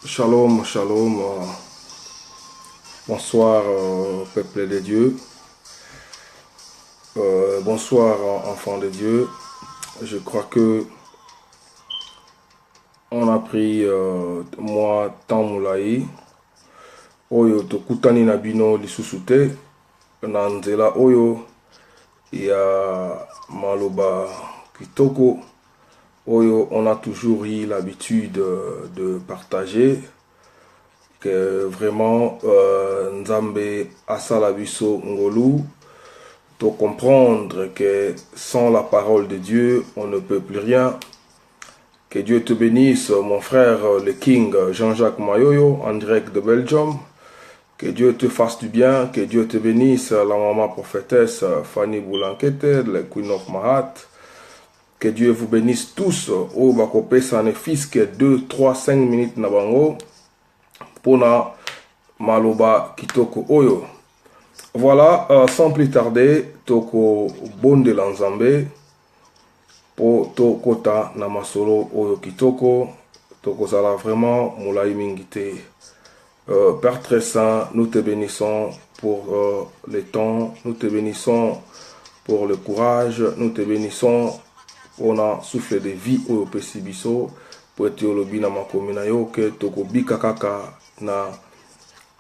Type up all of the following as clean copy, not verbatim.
Shalom, shalom. Bonsoir, peuple de Dieu. Bonsoir, enfants de Dieu. Je crois que on a pris moi temps moulaï. Oyo tokutani na bino lisusu te. Na nzela oyo ya maloba kitoko. Oyo, on a toujours eu l'habitude de partager que vraiment Nzambe asala biso ngolu, de comprendre que sans la parole de Dieu, on ne peut plus rien. Que Dieu te bénisse, mon frère, le King Jean-Jacques Mayoyo, en direct de Belgium. Que Dieu te fasse du bien, que Dieu te bénisse, la maman prophétesse Fanny Boulankete, le Queen of Mahat. Que Dieu vous bénisse tous. Au Bakopé, ça ne fils que 2, 3, 5 minutes na bango. Pona maloba kitoko oyo. Voilà, sans plus tarder, toko bonde lanzambe. Po to kota na masolo oyo kitoko. Toko zala vraiment moulai mingite. Père très saint, nous te bénissons pour le temps. Nous te bénissons pour le courage. Nous te bénissons. On a soufflé de vie au Pesibiso pour être au lobby na makomina yo que toko bika kaka na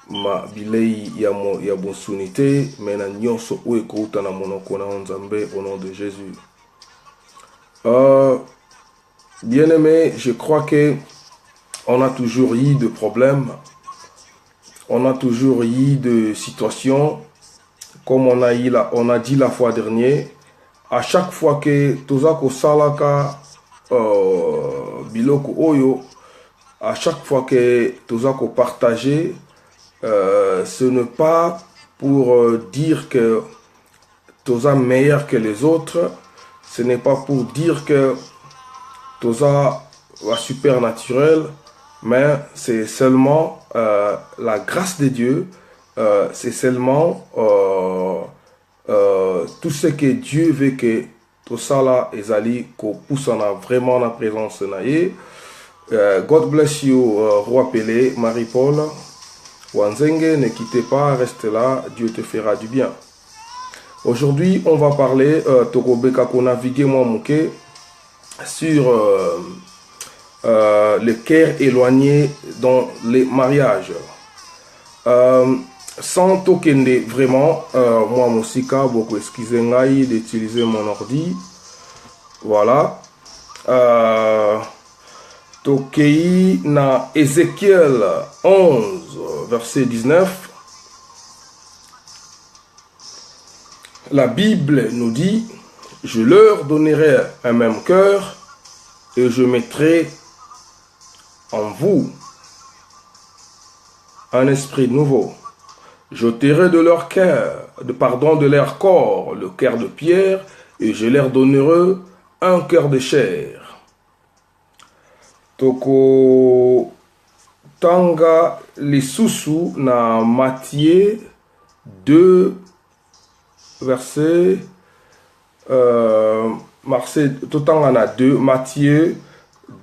ma bilei ya bonsunité mais na nyonso o ekouta na monoko na Nzambe au nom de Jésus. Bien-aimé, je crois que on a toujours eu de problèmes, on a toujours eu de situations comme on a dit la fois dernière. À chaque fois que tozako salaka biloko oyo, à chaque fois que tozako partager, ce n'est pas pour dire que toza meilleur que les autres, ce n'est pas pour dire que toza la supernaturel, mais c'est seulement la grâce de Dieu, c'est seulement tout ce que Dieu veut que tout ça là ezali ko poussana vraiment la présence naie. God bless you, Roi Pelé, Marie-Paul, Wanzenge, ne quittez pas, restez là, Dieu te fera du bien. Aujourd'hui, on va parler Tokobeka ko naviguer moi mouké sur le cœur éloigné dans les mariages. Sans tokende vraiment, moi Moussika, beaucoup excusez-moi d'utiliser mon ordi. Voilà. Tokei na Ézéchiel 11, verset 19. La Bible nous dit, je leur donnerai un même cœur et je mettrai en vous un esprit nouveau. J'ôterai de leur cœur, de leur corps, le cœur de pierre, et je leur donnerai un cœur de chair. Toko tanga lisusu na Matthieu 2, verset totanga na 2, Matthieu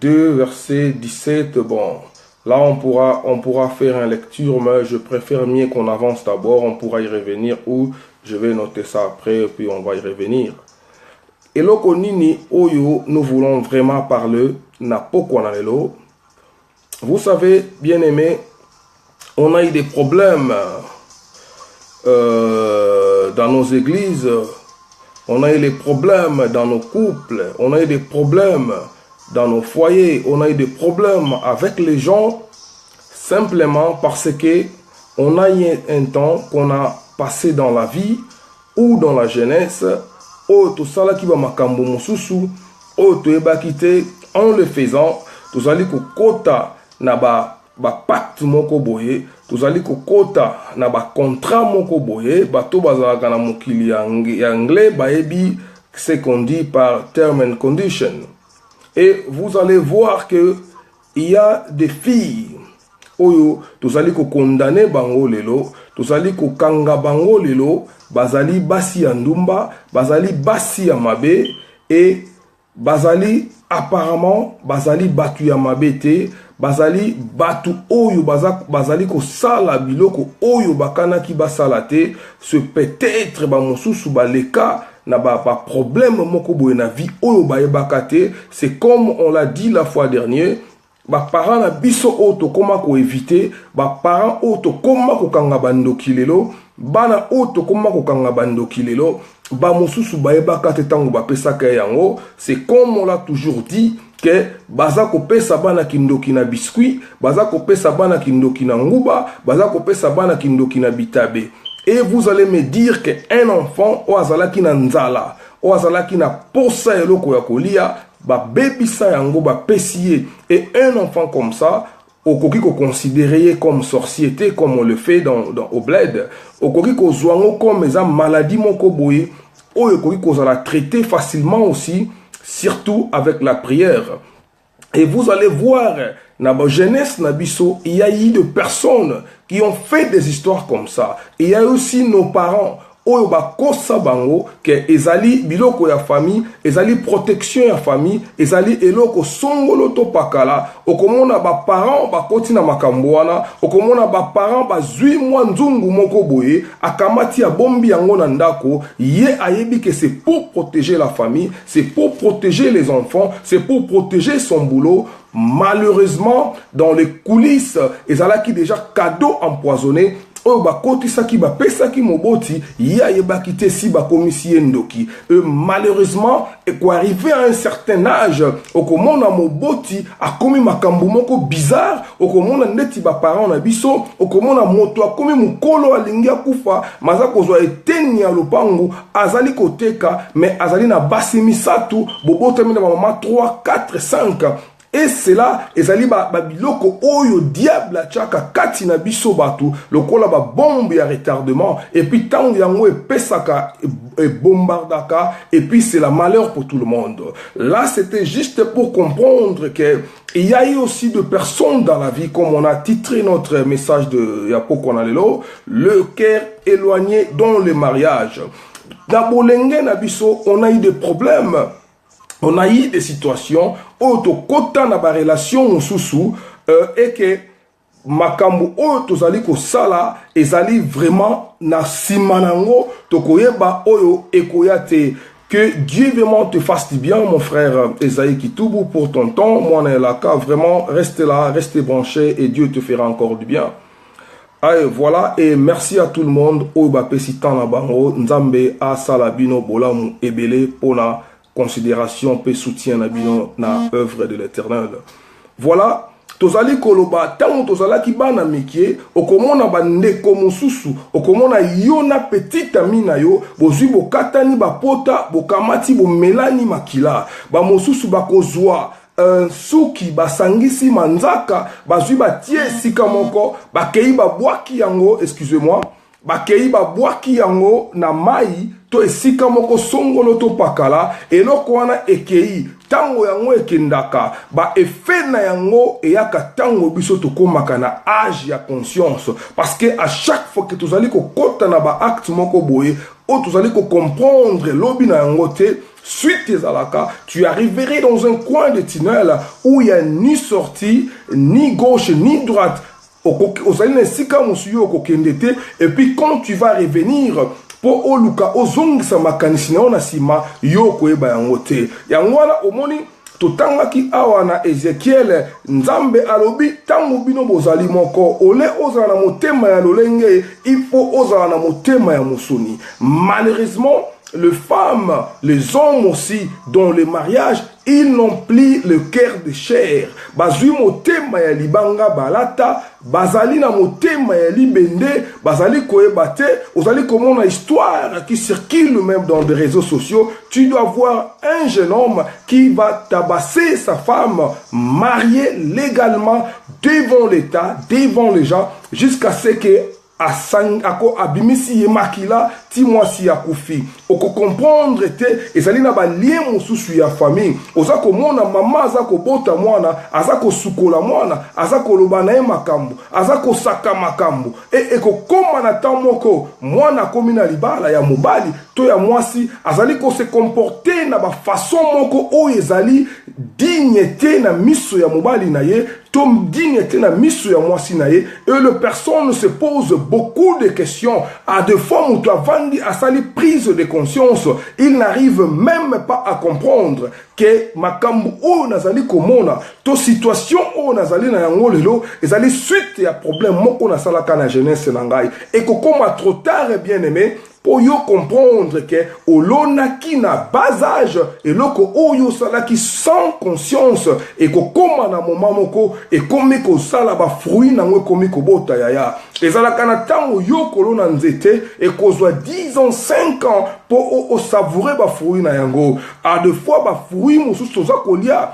2, verset 17, bon. Là, on pourra faire une lecture, mais je préfère mieux qu'on avance d'abord. On pourra y revenir ou je vais noter ça après, puis on va y revenir. Et loko nini oyo, nous voulons vraiment parler, na pokwa lelo. Vous savez, bien aimé, on a eu des problèmes dans nos églises, on a eu des problèmes dans nos couples, on a eu des problèmes dans nos foyers, on a eu des problèmes avec les gens simplement parce que on a eu un temps qu'on a passé dans la vie ou dans la jeunesse, tout ça là qui va makambo mususu, to eba kite en le faisant, tout allez ko kota na ba pacte moko boye, tout allez ko kota na ba contrat moko boye, bato bazalaka na mokili anglais ba ebi ce qu'on dit par term and condition. Et vous allez voir que il y a des filles oyo tozali ko condamner bango lelo, tozali ko kanga bango lelo, bazali basi ya ndumba, bazali basi ya mabe, et bazali apparemment bazali batu ya mabete, bazali batu oyo bazali ko sala biloko oyo bakanaki basala te, ce peut-être ba mosusu ba leka na ba problème moko boye na vie oyo bayebaka te. C'est comme on l'a dit la fois dernière, ba parents na biso oyo tokoma ko éviter, ba parents oyo tokoma ko kanga bandoki lelo, bana oyo tokoma ko kanga bandoki lelo, ba mosusu bayebaka te tango bapesaka yango. C'est comme on l'a toujours dit que baza kopesa bana kindoki na biscuit, baza kopesa bana kindoki na nguba, baza kopesa bana kindoki na bitabe. Et vous allez me dire qu'un enfant o azalaki na nzala, o azalaki na posa eloko ya kolia, ba bebisa yango ba pesiye. Et un enfant comme ça, okoki ko considérer comme sorcièreté, comme on le fait au bled, okoki ko zwango comme eza maladie moko boye, okoki ko la traiter facilement aussi, surtout avec la prière. Et vous allez voir, dans la jeunesse, il y a eu de personnes qui ont fait des histoires comme ça. Il y a aussi nos parents, oyo bakosa bango, que ezali biloko ya famille, ezali protection ya famille, ezali eloko songolo to pakala, okomona ba parents bakoti na makamboana, okomona ba parents bazui mwa nzungu moko boye, akamati ya bombi yango na ndako, ye ayebi que c'est pour protéger la famille, c'est pour protéger les enfants, c'est pour protéger son boulot. Malheureusement, dans les coulisses, ezalaki déjà cadeau empoisonné. Oyo bakoti saki ba pesaki moboti ya yebaki te si ba komisi endoki. Malheureusement, et quoi arriver à un certain âge, okomona moboti akomi makambo moko bizarre, okomona ndeti ba parents na biso, okomona moto akomi mukolo alingi akufa, maza kozwa eteni ya lopango, azali koteka, mais azali na basi misatu, bobota mina mama 3, 4, 5. Et c'est là, ezali ba biloko oyo diable achaka kati na biso batu, lokola ba bombe ya retardement, et puis tango yango pesaka et bombardaka, et puis c'est la malheur pour tout le monde. Là, c'était juste pour comprendre que il y a eu aussi de personnes dans la vie, comme on a titré notre message de Yapokonalelo, le cœur éloigné dans le mariage. Dans Bolenge Nabiso, on a eu des problèmes. On a eu des situations où to kota na ba relation mususu et que makambo oyo tozali ko sala ezali vraiment na simanango to koyeba oyo ekoyate. Que Dieu vraiment te fasse du bien, mon frère Esaïe Kitoubou, pour ton temps. Moi, on est là, vraiment, restez là, restez branchés et Dieu te fera encore du bien. Allez, voilà, et merci à tout le monde. Oba pesitan na bango, nzambe a salabino bolamu ebele pona considération pe soutien na bino na œuvre de l'Éternel. Voilà, tozali koloba tango tozala ki bana mikie, okomona bandeko mosusu, okomona yo na petite ami na yo, bozwi bokatani bapota, bokamati bomelani makila, ba mosusu bakozwa suki basangisi manzaka, bazwi batie sika moko, bakei babwaki yango, excusez-moi, bakei babwaki yango na mai, to esika moko songolo to pakala, eloko wana ekei, tango yango ekendaka, ba efe na yango eyaka tango biso tokomaka na âge ya conscience. Parce que à chaque fois que tozali ko kota na ba acte moko boye, o tozali ko comprendre lobi na yango te, suite ezalaka, tu arriverais dans un coin de tunnel où il n'y a ni sortie, ni gauche, ni droite. Et puis quand tu vas revenir pour oluka ozongisa makanisi na sima yo koyeba yango te. Yango wana omoni totangaki awa na Ezekiel, nzambe alobi tango bino bozali moko ole ozala na motema ya lolenge, il faut ozala na motema ya musuni. Malheureusement, les femmes, les hommes aussi, dans le mariage, ils n'ont plus le cœur de chair. Bazui motema ya libanga balata, bazali na motema ya libende, bazali koebate, ozali comme une histoire qui circule même dans des réseaux sociaux. Tu dois voir un jeune homme qui va tabasser sa femme mariée légalement devant l'État, devant les gens, jusqu'à ce que abimisi ye makila ti mwasi ya kufi oko comprendre te ezali na ba lien mosusu ya famille oza komona mama aza kobota mwana aza kosukola mwana aza koloba na ye makambo aza kosaka makambo ekokoma na temps moko mwana akomi na libala ya mobali to ya mwasi azali kose comporter na ba façon moko oyo ezali digne te na miso ya mobali na ye tom digne te na miso ya mwasi na ye et le personne ne se pose beaucoup de questions à deux fois mutu avandi asali prise de conscience il n'arrive même pas à comprendre que makambo oyo nazali komona to situation oyo nazali na yango lelo ezali suite ya problème moko nasalaka na jeunesse na ngai ekokoma trop tard bien aimé pour yo comprendre que olonaki na bas âge eloko oyo salaki sans conscience et kokoma na moment moko ekomi kosala ba fruit nango ekomi kobota yaya ezalaka na tango yo kolona nzete ekozwa 10 ans 5 ans pour savourer ba fruit na yango à deux fois ba fruit mosusu toza kolia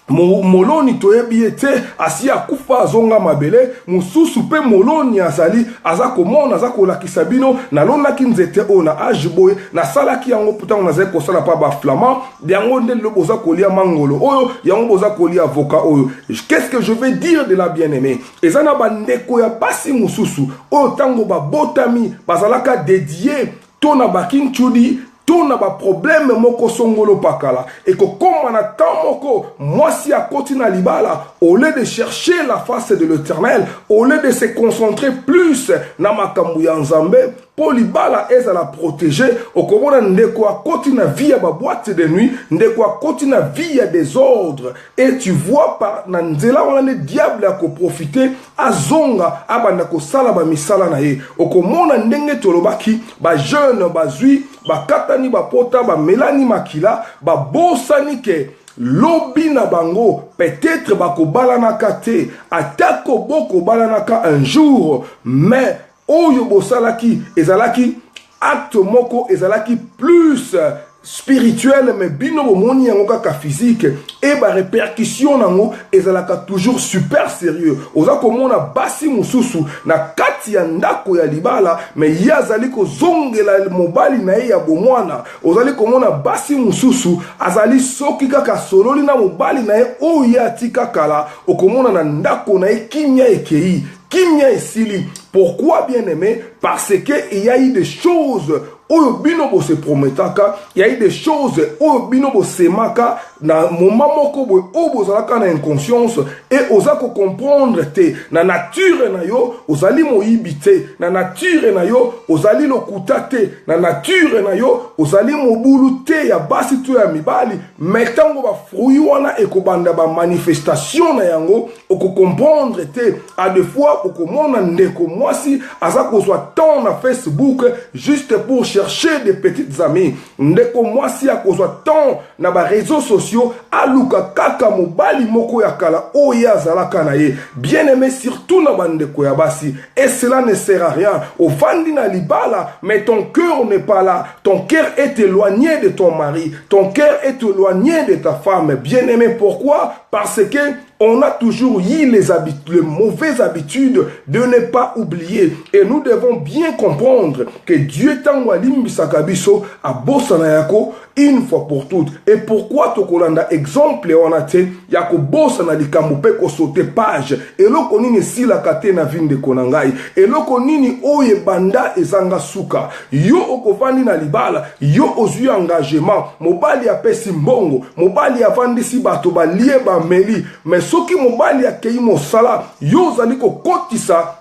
moloni toyebi ete asi akufa azonga mabele mususu pe moloni azali aza komona aza kolakisa bino nalonaki nzete oyo na age boye nasalaki yango putango nazali kosala pa baflamand yango nde lelo boza kolia mangolo oyo yango boza kolia avocat oyo qu'est-ce que je vais dire de la bien-aimée eza na bandeko ya basi mususu oyo tango babotami bazalaka dédié to na bakinchudi tout na ba problème moko songolo pakala et que comme on attend moko mwasi akoti na libala au lieu de chercher la face de l'Éternel au lieu de se concentrer plus na makambu ya nzambe pour libala ezala protéger okomona ndeko akoti na vie ya ba boîte de nuit ndeko akoti na vie ya désordre et tu vois par na nzela wana le diable ako profiter azonga abanda ko sala ba misala na ye okomona ndenge tolobaki ba jeune bazui bakatani bapota bamelani makila babosani ke lobi na bango peut-être bakobalanaka te atako bokobalanaka un jour mais oyo bosalaki ezalaki acte moko ezalaki plus spirituel mais bino bomoni yango kaka physique et ba répercussion nango ezalaka toujours super sérieux oza komona basi mususu na kati ya ndako ya libala mais yazali kozongela mobali na ye ya bomwana ozali komona basi mususu azali soki kaka sololi na mobali na ye oyo atika kala okomona na ndako na ye kimia ekei kimia esili pourquoi bien aimé parce que il y a eu des choses oyo bino bo se prometaka il y a eu des choses oyo bino bo semaka na moment moko boye oyo bozalaka na inconscience et ozako comprendre te na nature na yo ozali moyibi te na nature na yo ozali lokuta te na nature na yo ozali mobulu te ya basi to ya mibali mais tango ba fruit wana ekobanda ba manifestation na yango oko comprendre te à deux fois okomona ndeko mwasi aza kozwa temps na Facebook juste pour chercher des petites amies ndeko mwasi akozwa temps na ba réseaux sociaux aluka kaka mobali moko ya kala oya azalaka na ye bien aimé surtout na bandeko ya basi et cela ne sert à rien au vandi na libala mais ton cœur n'est pas là ton cœur est éloigné de ton mari ton cœur est éloigné de ta femme bien aimé pourquoi parce que on a toujours eu les mauvaises habitudes de ne pas oublier. Et nous devons bien comprendre que Dieu t'envoie Sakabiso à Bossanayako une fois pour toutes. Et pourquoi Tokolanda exemple on a été Yako Bossana di Kambupe ko sauter page. Et loko nini si la kate na vinde konangai. Et loko nini oye banda ezanga suka. Yo okovandi na libala. Yo ozu engagement. Mobali ya pesi mbongo. Mobali ya vandi si bato ba liye ba meli. Mais soki mobali akei mosala yo zali ko kotisa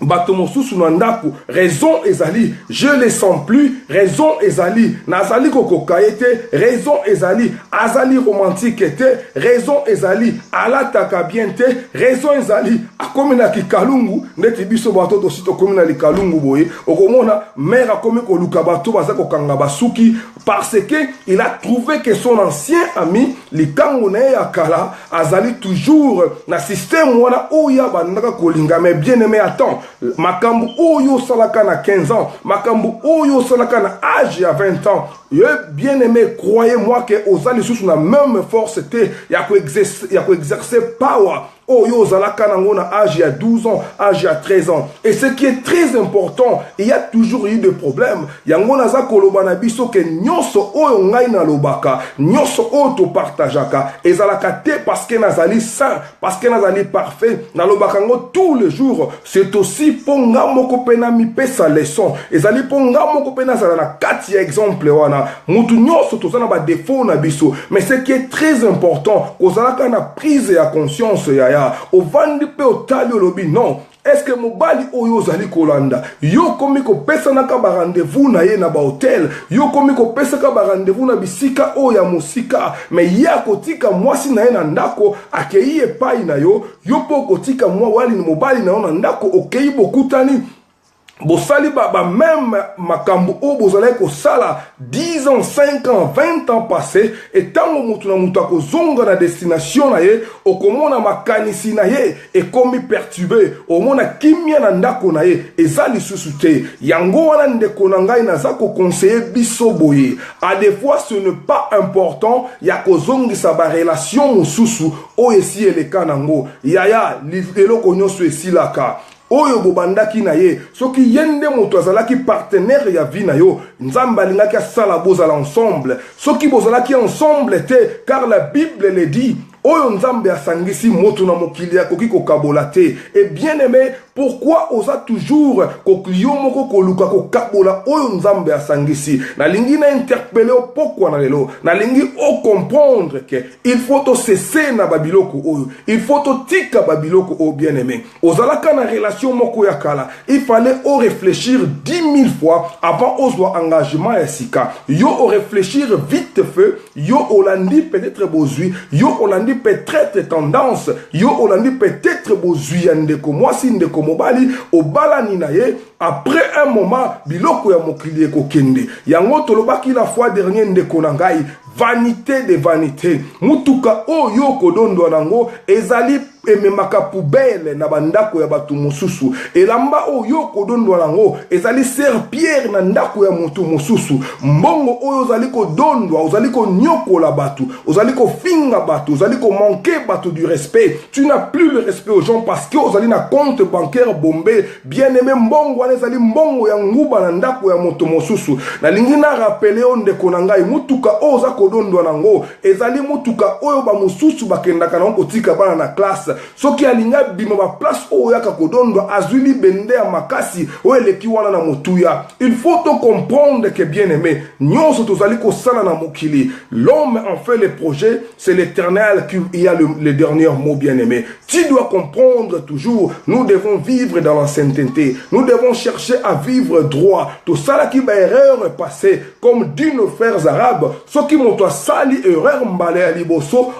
bato mosusu na ndako raison ezali je les sens plus raison ezali nazali kokokaye te raison ezali azali romantique te raison ezali alataka bien te raison ezali akomi na kikalungu ndeti biso bato tosi tokomi na likalungu boye okomona mère akomi koluka bato baza kokanga basuki parce que il a trouvé que son ancien ami likango na ye ya kala azali toujours na système wana oya bandaka kolinga mais bien aimé attends makambu oyo salaka na 15 ans makambu oyo salaka na âge ya 20 ans bien aimé croyez-moi que ozali sous la même force te ya ko exercer power oh yo zalaka nango na âge il y a 12 ans, âge il y a 13 ans. Et ce qui est très important, il y a toujours eu des problèmes. Yango naza koloba na biso ke nyonso oyo ngai na lobaka, nyonso oyo to partageaka, ezalaka te parce que nazali saint, parce que nazali parfait, na lobaka ngo tous les jours. C'est aussi pour nga moko pena mi pesa leçon. Ezali pour nga moko pena zala na kati ya exemple wana. Mutu nyonso tozana ba défaut na biso. Mais ce qui est très important, kozalaka na prise ya conscience yaya. Ovandi pe otali olobi non. Est-ce que mobali oyo zali kolanda yo komi ko pesa na ka ba rendez-vous na ye na ba hotel, yo komi ko pesa ka ba rendez-vous na bisika o ya musika, mais ya kotika mwasi na ye na ndako akei epai na yo, yo po kotika mwa wali ni mobali na yo na ndako okei bokutani bosali ba même makambo o bozala ko sala 10 ans, 5 ans, 20 ans passé, et tango mutu na mutu akozonga na destination na ye okomona makanisi na ye ekomi perturbé, omona kimia na ndako na ye ezali susu te. Yango wana ndeko na ngai naza ko conseiller biso boye, à des fois ce n'est pas important ya kozongisa ba relation mususu o esi eleka nango yaya leloko nyonso esilaka oyo bobandaki na ye soki yende moto azalaki partenaire ya vie na yo nzambe alingaki asala bozala ensemble, soki bozalaki ensemble te, car la Bible le dit oyo nzambe asangisi moto na mokili akoki kokabola te. Et bien aimé, pourquoi osa toujours kokiyo moko koluka kokabola oyo nzambe asangisi? Nalingi na interpeller pourquoi na lelo, nalingi o comprendre que il faut to cesser na babiloko oyo, il faut to tika babiloko o bien aimé. Ozalaka na relation moko ya kala, il fallait o réfléchir 10 000 fois avant ozwa engagement ya sika. Yo o réfléchir vite fait, yo olandi peut-être bozui, yo olandi peut-être tendance, yo olandi peut-être bozui ya ndeko mwasi ndeko mobali obalani na ye. Après un moment biloko ya mokili ekokende. Yango tolobaki la fois dernière ndeko na ngai, vanité de vanité, mutuka oyo kodondo nango ezali ememaka poubelle na bandako ya batu mosusu, elamba oyo kodondo nango ezali serpillère na ndako ya mutu mosusu, mbongo oyo ozali kodondwa, ozali konyokola batu, ozali kofinga batu, ozali manquer batu du respect. Tu n'as plus le respect aux gens parce que ozali na compte bancaire bombé. Bien aimé, mbongo wana ezali mbongo ya nguba na ndako ya mutu mosusu. Na lingi na rappeler ondeko na ngai, mutuka oza kodondwa nango ezali mutuka oyo ba mosusu bakendaka na kotika bana na classe. Soki alinga bima ba place oyo yaka kodondwa azuli bende ya makasi oyo eleki wana na motuya. Il faut to comprendre que bien aimé, nyonso tozali kosala na mokili, l'homme en fait les projets, c'est l'Éternel qui a le dernier mot, bien aimé. Tu dois comprendre toujours, nous devons vivre dans la sainteté, nous devons chercher à vivre droit. Tout ça là qui va erreur passée, comme dit nos frères arabes, ce qui m'ont sali erreur mbale à liboso,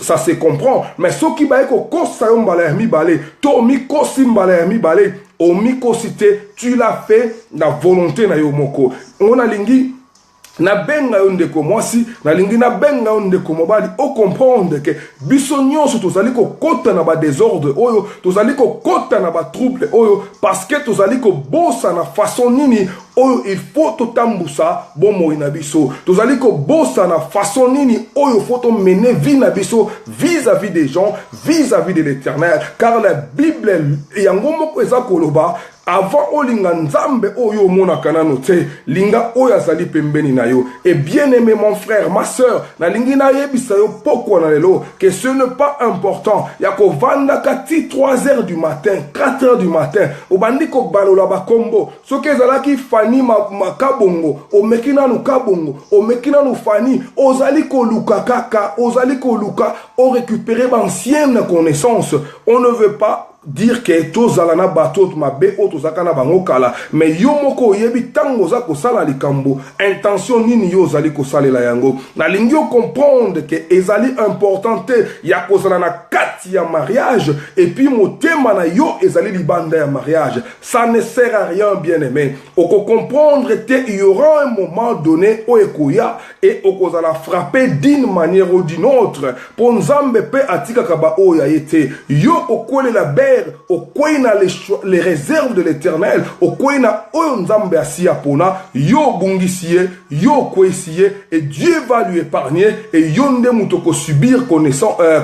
ça se comprend, mais ce qui va être kosa mbale mi balé, to mi kosi mbale mi balé, o mi kosite, tu l'as fait la volonté na yo moko. On a lingi na benga yo ndeko mwasi, na lingi na benga yo ndeko mobali, o comprendre que biso nyonso tozali ko kota na ba désordre oyo, tozali ko kota na ba trouble oyo, parce que tozali ko bossa na façon nini oyo il faut to tambusa bomo ina biso, tozali ko bossa na façon nini oyo faut to mener vie na biso vis-à-vis des gens, vis-à-vis de l'Éternel, car la Bible yango moko eza koloba avant olinga nzambe oyo mona kanano te linga oyo azali pembeni na yo. Et bien aimé mon frère, ma soeur, na lingi na yebisa yo poko na lelo que ce n'est pas important ya ko vanda kati 3 heures du matin, 4 heures du matin obandi ko balola ba kombo soki ezalaki fani makabongo omekina nu kabongo omekina nu fani ozali ko luka kaka, ozali ko luka o récupérer d'anciennes connaissances. On ne veut pas dire que tozalana bato mabe o tozakana bango kala, mais yo moko yebi tango za ko sala likambo intention nini yo zali ko salela yango. Na lingi yo comprendre que ezali importante ya ko sala na kati ya mariage, et puis motema na yo ezali libanda ya mariage. Ça ne sert à rien, bien aimé. Oko comprendre te il y aura un moment donné o ekoya et oko zala frapper d'une manière ou d'une autre. Pour nzambe pe atika kaba o ya yete yo okole la belle prière, au koina les réserves de l'Éternel, au koina oyonzambe asia pona, yo bungisie, yo kwesie, et Dieu va lui épargner, et yonde mutoko subir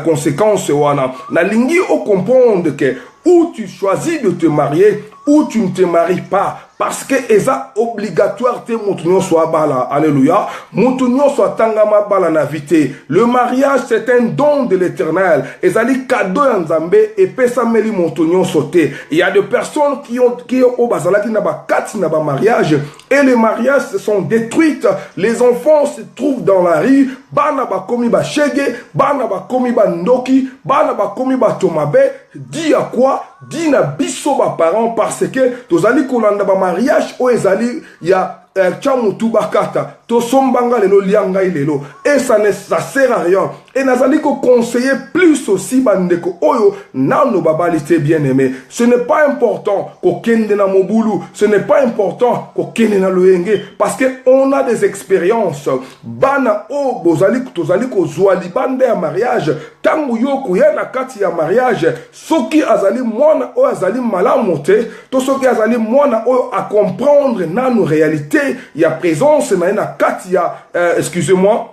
conséquences wana. Na lingi o comprendre que ou tu choisis de te marier, ou tu ne te maries pas. Parce que eza obligatoire te mutunyo soit bala. Alléluia. Mutunyo soit tangama bala na vite. Le mariage c'est un don de l'Éternel. Ezali cadeau nzambe et pesa meli mutunyo sauté. Il y a des personnes qui ont au bazala qui n'a pas quatre n'a pas mariage et les mariages se sont détruites. Les enfants se trouvent dans la rue. Bana ba komi ba shege, bana ba komi ba ndoki, bana ba komi ba tomabe. Dis à quoi? Dis na biso ba parents parce que tozali kolanda ba mariage o ezali ya chamutu bakata to sombanga lelo lianga lelo et ça sert à rien et nazali ko conseiller plus aussi bandeko oyo nano babalite bien aimé. Ce n'est pas important ko kende na mobulu, ce n'est pas important ko kende na loyenge parce que on a des expériences bana o bozali tozali ko zwali bande ya mariage tangu yo ko ya na kati ya mariage soki azali mwana o azali malamu te to soki azali mwana o a comprendre nano réalité il y a présence na kati ya excusez-moi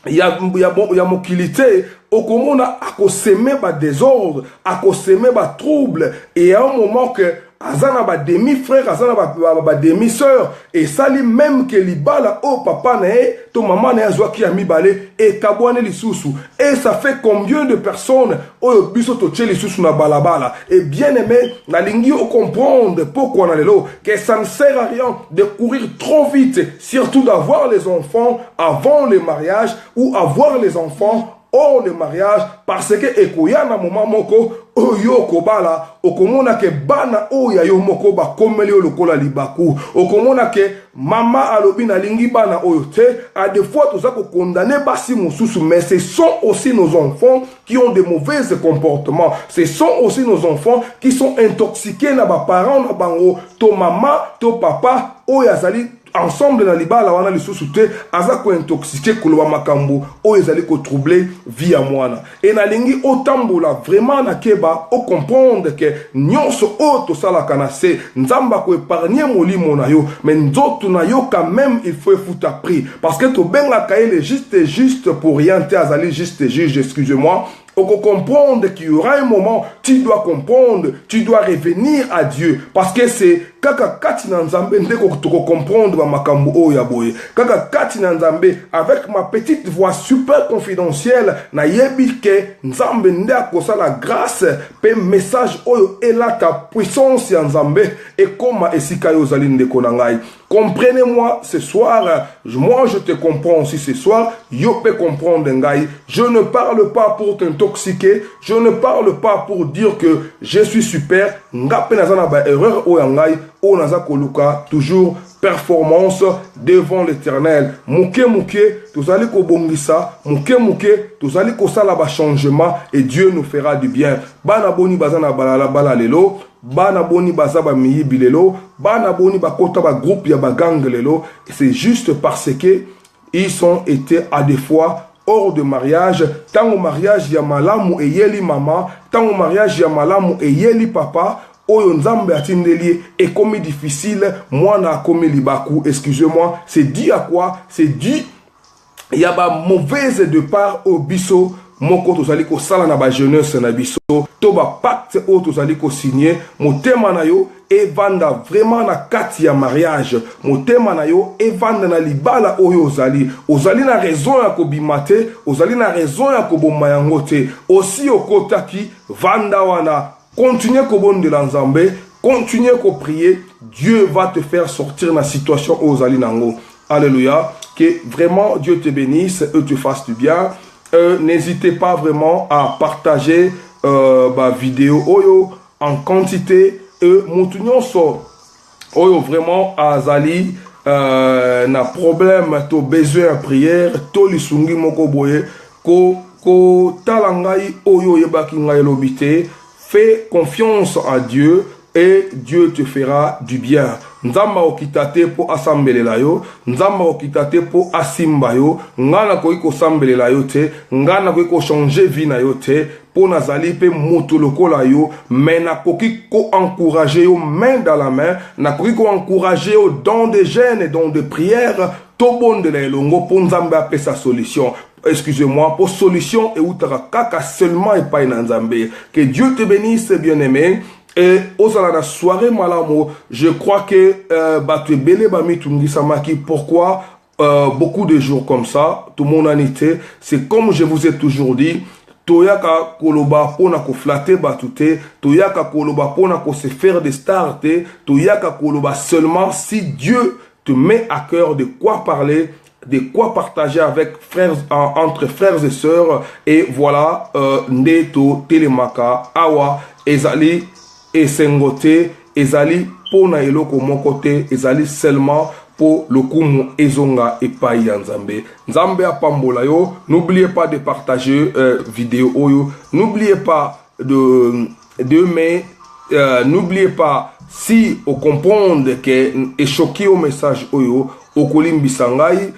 il y a mokilité okomona akoseme ba désordre akoseme ba trouble et à un moment que azana ba demi frère azana ba demi sœur et sali même que libala o papa na to maman na azwa ki amibale et kabwane lisusu et ça fait combien de personnes o biso to tche lisusu na balabala et bien aimé na lingi o comprendre pourquoi na lelo que ça ne sert à rien de courir trop vite surtout d'avoir les enfants avant le mariage ou avoir les enfants hors le mariage parce que ekoya na moment moko oyo kobala okomona ke bana oya yo moko ba komeli lokola libaku okomona ke mama alobi na lingi bana oyo te à des fois tout ça ko condamner basi mususu mais ce sont aussi nos enfants qui ont de mauvais comportements ce sont aussi nos enfants qui sont intoxiqués na ba parents na bango to mama to papa oya zali ensemble na libala wana lisusu te aza ko intoxiquer koloba makambo o ezali ko troubler vie à mwana et na lingi otambola vraiment na keba o comprendre que nyonso o to sala kana se nzamba ko épargner molimo na yo mais nzoto na yo quand même il faut foutre à prix parce que to benga kaele juste pour rien te azali juste juge excusez-moi. On comprendre qu'il y aura un moment, tu dois comprendre, tu dois revenir à Dieu. Parce que c'est kaka kati na nzambe ndeko comprendre makambo oya boye. Kaka kati na nzambe avec ma petite voix super confidentielle na yebi ke nzambe nde akosa la grâce pe message oyo et là ta puissance ya nzambe et comme esika yo zali ndeko na ngai. Comprenez-moi ce soir, moi je te comprends aussi ce soir, yo peux comprendre ngai. Je ne parle pas pour t'intoxiquer, je ne parle pas pour dire que je suis super, ngape nazana ba erreur o ngai, o naza koluka toujours performance devant l'Éternel. Mouke tous allez ko bongisa, mouke tous allez ko sala ba changement et Dieu nous fera du bien. Bana boni bazana bala lelo. Bana boni bazaba miyibi lelo, bana boni bakota ba groupe ya bagang lelo, c'est juste parce que ils ont été à des fois hors de mariage, tant au mariage ya malamu e yeli mama, tant au mariage ya malamu e yeli papa, oyo nzambe atindeli et comme difficile, moi na comme libaku, excusez-moi, c'est dit à quoi? C'est dit il y a ba mauvaise de part au biso. Moko tozali ko sala na ba jeunesse na biso to ba pacte o tozali ko signer motema na yo e vanda vraiment na kati ya mariage motema na yo e vanda na libala oyo ozali na raison ya ko bimate ozali na raison ya ko bomba yango te aussi okotaki vanda wana continuer ko bondela nzambe continuer ko prier Dieu va te faire sortir na situation ozali nango. Alléluia, que vraiment Dieu te bénisse et te fasse du bien. N'hésitez pas vraiment à partager ma vidéo oyo en quantité et montunyo so oyo vraiment azali na problème to besoin de prière to lisungi moko boye ko talangai oyo yebaki ngai lobité. Fais confiance à Dieu et Dieu te fera du bien. Nzamba okitate po assembelela yo, nzamba okitate po asimba yo, ngana ko iko sambelela yo te, ngana ko iko changer vie na yo te, po nazali pe moto lokola yo, mais nakoki ko encourager yo main dans la main, nakoki ko encourager yo dans des jeûnes et dans des prières, to bondela elongo po nzambe ape sa solution. Excusez-moi, pour solution et outara kaka seulement et pas en Nzambe. Que Dieu te bénisse, bien-aimé. Et aux la soirée malamo, je crois que tu es belé bami tungi samaki. Pourquoi beaucoup de jours comme ça, tout mon anité, c'est comme je vous ai toujours dit. Toyaka koloba pona ko flatter batute, toyaka koloba pona ko se faire des stars, toyaka koloba seulement si Dieu te met à cœur de quoi parler, de quoi partager avec frères, entre frères et sœurs. Et voilà, Ndeto, Telemaka, Awa, Ezali, Esengote, Ezali, Pona eloko mon côté, Ezali seulement pour le Kumu Ezonga et Païa Nzambe. Nzambe a pambola yo. N'oubliez pas de partager vidéo yo. N'oubliez pas n'oubliez pas si vous comprenez que est choqué au message oyo, au kolimbi sangai,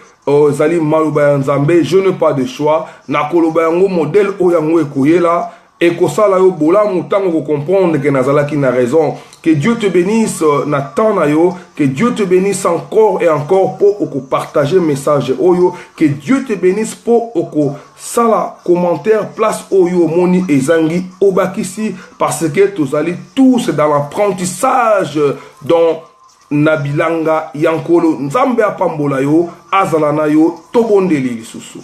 zali maluba Nzambe, je n'ai pas de choix. Na koloba yango modèle oyango ekoyela. Et que ça là yo bola mutango ko comprendre que nazala qui n'a raison. Que Dieu te bénisse Nathan yo, que Dieu te bénisse encore et encore pour partager message oyo, que Dieu te bénisse pour sala commentaire place oyo moni ezangi obakisi parce que tous allez tous dans l'apprentissage dans nabilanga yankolo nzambe apambola yo azalana yo tobondeli lisusu.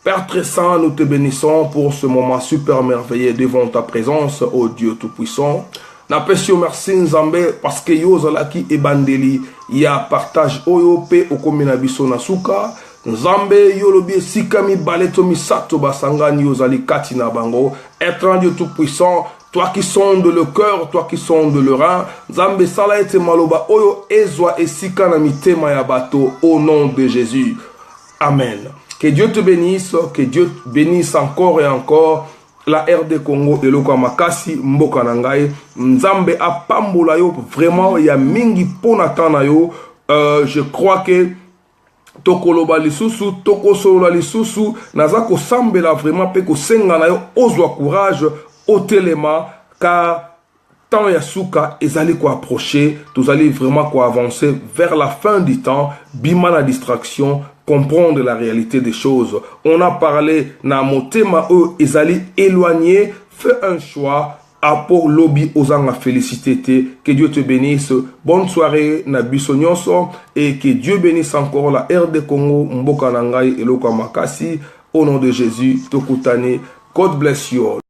Père très saint, nous te bénissons pour ce moment super merveilleux devant ta présence, ô Dieu Tout-Puissant. N'apprécions merci Nzambe parce que yo zalaki ebandeli ya partage oyo pe okomina biso na suka. Nzambe yo lobi sikami baleto misato basangani yo zali katina bango. Être Dieu Tout-Puissant, toi qui sondes le cœur, toi qui sondes le rein, Nzambe sala ete maloba oyo ezwa esika na mitema ya bato au nom de Jésus. Amen. Que Dieu te bénisse, que Dieu bénisse encore et encore la RD Congo et Loko Makasi Mboka Nangai. Nzambe apambola yo vraiment ya mingi ponatana yo. Je crois que tokoloba lisusu, tokosolola lisusu, nazako sambela vraiment pe ko senga na yo ozwa courage au téléma car tant yasuka ezali ko approcher, tous allez vraiment ko avancer vers la fin du temps, bima la distraction. Comprendre la réalité des choses. On a parlé na motema eux ezali éloigné, fais un choix pour lobby osanga félicité. Que Dieu te bénisse. Bonne soirée na bisonyonso et que Dieu bénisse encore la RD Congo Mboka Nangai et Loko Makasi au nom de Jésus tokutane. God bless you all.